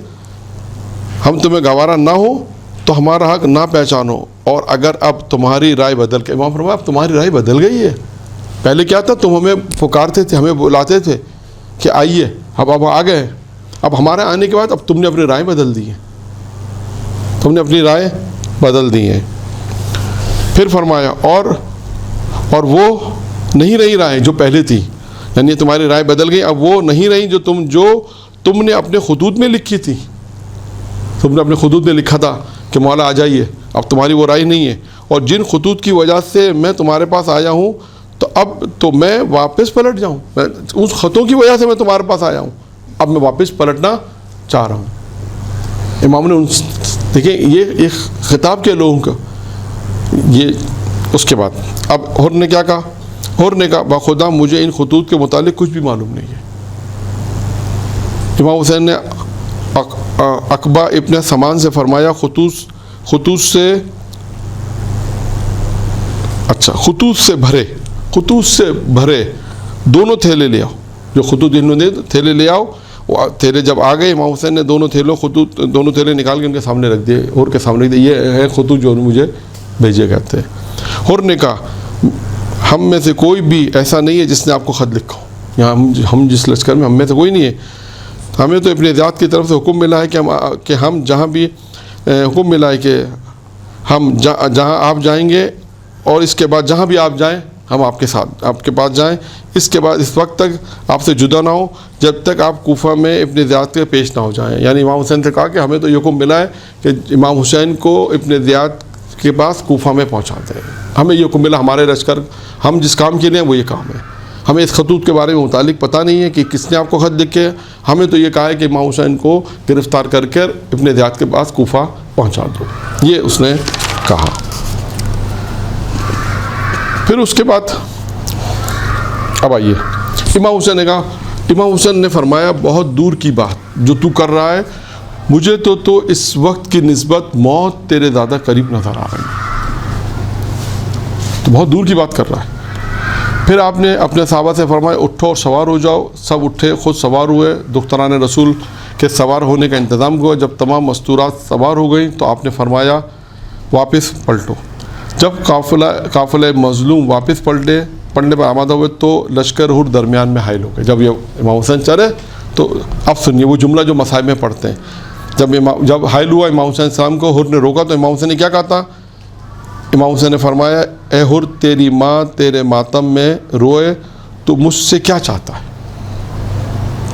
ہم تمہیں گوارا نہ ہو تو ہمارا حق نہ پہچانو. اور اگر اب تمہاری رائے بدل کے، امام فرمایا اب تمہاری رائے بدل گئی ہے. پہلے کیا تھا، تم ہمیں پکارتے تھے، ہمیں بلاتے تھے کہ آئیے، اب آ گئے. اب ہمارے آنے کے بعد اب تم نے اپنی رائے بدل دی ہے. پھر فرمایا اور وہ نہیں رہی رائے جو پہلے تھی. یعنی تمہاری رائے بدل گئی، اب وہ نہیں رہی جو تم نے اپنے خطوط میں لکھی تھی. تم نے اپنے خطوط میں لکھا تھا کہ مولا آ جائیے، اب تمہاری وہ رائے نہیں ہے. اور جن خطوط کی وجہ سے میں تمہارے پاس آیا ہوں تو اب تو میں واپس پلٹ جاؤں. اس خطوں کی وجہ سے میں تمہارے پاس آیا ہوں، اب میں واپس پلٹنا چاہ رہا ہوں. امام نے دیکھیں یہ ایک خطاب کے لوگوں کا. یہ اس کے بعد اب حر نے کیا کہا، حر نے کہا بخدا مجھے ان خطوط کے متعلق کچھ بھی معلوم نہیں ہے. امام حسین نے عقبہ ابن سمان سے فرمایا خطوط سے بھرے دونوں تھیلے لے آؤ. جو خطوط انہوں نے تھیلے لے آؤ. تھیلے جب آ گئے امام حسین نے دونوں تھیلے نکال کے ان کے سامنے رکھ دیے، حر کے سامنے رکھ دیے. یہ ہے خطوط جو مجھے بھیجے گئے تھے. حر نے کہا ہم میں سے کوئی بھی ایسا نہیں ہے جس نے آپ کو خط لکھا ہو. یہاں ہم جس لشکر میں ہم میں سے کوئی نہیں ہے. ہمیں تو اپنے ذات کی طرف سے حکم ملا ہے کہ ہم جہاں بھی حکم ملا ہے کہ ہم جہاں آپ جائیں گے اور اس کے بعد جہاں بھی آپ جائیں ہم آپ کے ساتھ آپ کے پاس جائیں. اس کے بعد اس وقت تک آپ سے جدا نہ ہو جب تک آپ کوفہ میں اپنے ذات کے پیش نہ ہو جائیں. یعنی امام حسین سے کہا کہ ہمیں تو یہ حکم ملا ہے کہ امام حسین کو اپنے ذات کے پاس کوفہ میں پہنچا دیں. ہمیں یہ حکم ملا، ہمارے لشکر ہم جس کام کے لیے وہ یہ کام ہے. ہمیں اس خطوط کے بارے میں متعلق پتہ نہیں ہے کہ کس نے آپ کو خط لکھے. ہمیں تو یہ کہا ہے کہ امام حسین کو گرفتار کر اپنے ذات کے پاس کوفہ پہنچا دو. یہ اس نے کہا. پھر اس کے بعد اب آئیے امام حسین نے کہا، امام حسین نے فرمایا بہت دور کی بات جو تو کر رہا ہے، مجھے تو اس وقت کی نسبت موت تیرے زیادہ قریب نظر آ رہی ہے. تو بہت دور کی بات کر رہا ہے. پھر آپ نے اپنے صحابہ سے فرمایا اٹھو اور سوار ہو جاؤ. سب اٹھے، خود سوار ہوئے. دختران رسول کے سوار ہونے کا انتظام ہوا. جب تمام مستورات سوار ہو گئیں تو آپ نے فرمایا واپس پلٹو. جب قافلہ مظلوم واپس پلٹنے پر آمادہ ہوئے تو لشکر حر درمیان میں حائل ہو گئے. جب یہ امام حسین چلے تو اب سنیے وہ جملہ جو مصائب میں پڑھتے ہیں. جب حائل ہوا امام حسین السلام کو، حر نے روکا تو امام حسین نے کیا کہا تھا؟ امام حسین نے فرمایا اے حر تیری ماں تیرے ماتم میں روئے تو مجھ سے کیا چاہتا ہے؟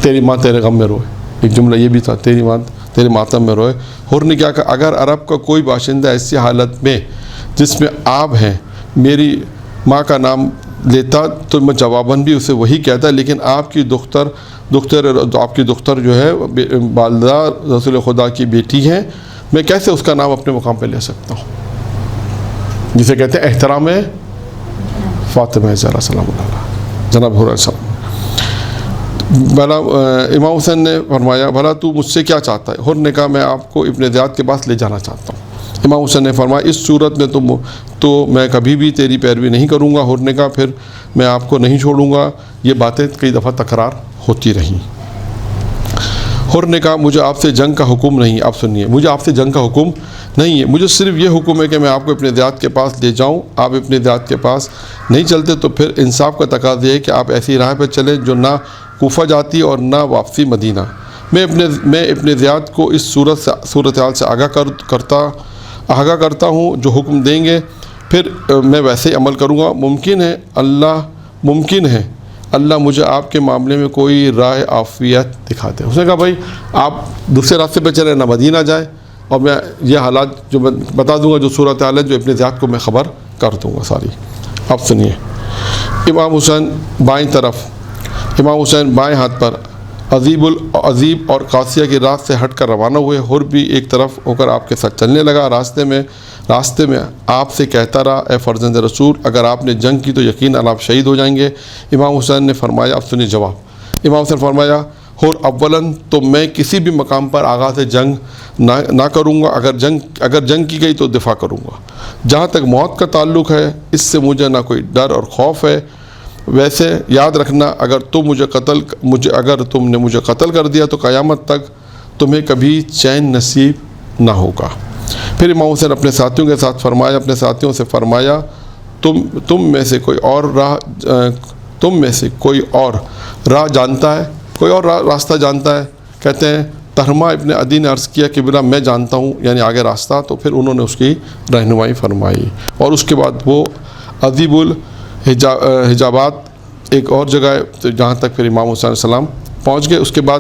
تیری ماں تیرے غم میں روئے. ایک جملہ یہ بھی تھا، تیری ماں تیرے ماتم میں روئے. حر نے کیا کہا اگر عرب کا کوئی باشندہ ایسی حالت میں جس میں آپ ہیں میری ماں کا نام لیتا تو میں جواباً بھی اسے وہی کہتا، لیکن آپ کی دختر جو ہے والدہ رسول خدا کی بیٹی ہیں، میں کیسے اس کا نام اپنے مقام پہ لے سکتا ہوں؟ جسے کہتے ہیں احترام فاطمہ زہرا سلام اللہ علیہا، جناب حر السلام. بھلا امام حسین نے فرمایا بھلا تو مجھ سے کیا چاہتا ہے؟ حر نے کہا میں آپ کو ابن زیاد کے پاس لے جانا چاہتا ہوں۔ امام حسین نے فرمایا اس صورت میں تو میں کبھی بھی تیری پیروی نہیں کروں گا۔ حر نے کہا پھر میں آپ کو نہیں چھوڑوں گا۔ یہ باتیں کئی دفعہ تکرار ہوتی رہیں۔ حر نے کہا مجھے آپ سے جنگ کا حکم نہیں، آپ سنیے، مجھے آپ سے جنگ کا حکم نہیں ہے، مجھے صرف یہ حکم ہے کہ میں آپ کو ابن زیاد کے پاس لے جاؤں۔ آپ ابن زیاد کے پاس نہیں چلتے تو پھر انصاف کا تقاضا ہے کہ آپ ایسی راہ پہ چلیں جو نہ کوفہ جاتی اور نہ واپسی مدینہ۔ میں ابن زیاد کو اس صورتحال سے آگاہ کرتا ہوں، جو حکم دیں گے پھر میں ویسے ہی عمل کروں گا۔ ممکن ہے اللہ مجھے آپ کے معاملے میں کوئی راہ عافیت دکھا دے۔ اس نے کہا بھائی آپ دوسرے راستے پہ چلیں، نہ مدینہ جائیں، اور میں یہ حالات جو میں بتا دوں گا، جو صورتحال ہے جو ابن زیاد کو میں خبر کر دوں گا ساری۔ اب سنیے، امام حسین بائیں طرف، امام حسین بائیں ہاتھ پر عزیب اور قاسیہ کی راہ سے ہٹ کر روانہ ہوئے۔ حر بھی ایک طرف ہو کر آپ کے ساتھ چلنے لگا۔ راستے میں آپ سے کہتا رہا اے فرزند رسول، اگر آپ نے جنگ کی تو یقیناً آپ شہید ہو جائیں گے۔ امام حسین نے فرمایا، اب سنیے جواب، امام حسین فرمایا حر اولاً تو میں کسی بھی مقام پر آغاز جنگ نہ کروں گا، اگر جنگ کی گئی تو دفاع کروں گا۔ جہاں تک موت کا تعلق ہے اس سے مجھے نہ کوئی ڈر اور خوف ہے۔ ویسے یاد رکھنا اگر تم نے مجھے قتل کر دیا تو قیامت تک تمہیں کبھی چین نصیب نہ ہوگا۔ پھر امام حسین اپنے ساتھیوں سے فرمایا تم میں سے کوئی اور راہ جانتا ہے، کوئی اور راستہ جانتا ہے؟ کہتے ہیں تہرما ابن عدی نے عرض کیا کہ بلا میں جانتا ہوں، یعنی آگے راستہ۔ تو پھر انہوں نے اس کی رہنمائی فرمائی، اور اس کے بعد وہ عذیب الحجابات ایک اور جگہ ہے جہاں تک پھر امام حسین علیہ السلام پہنچ گئے۔ اس کے بعد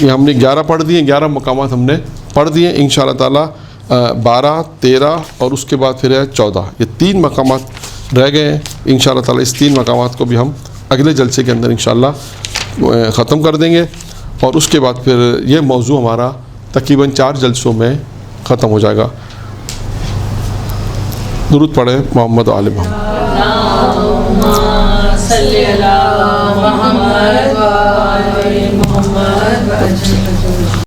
ہم نے 11 پڑھ دیے، 11 مقامات ہم نے پڑھ دیے، انشاءاللہ تعالیٰ 12، 13 اور اس کے بعد پھر ہے 14، یہ 3 مقامات رہ گئے ہیں۔ انشاءاللہ تعالیٰ اس 3 مقامات کو بھی ہم اگلے جلسے کے اندر انشاءاللہ ختم کر دیں گے، اور اس کے بعد پھر یہ موضوع ہمارا تقریباً 4 جلسوں میں ختم ہو جائے گا۔ درود پڑھیں محمد و آل محمد۔ صلی اللہ محمد و آل محمد۔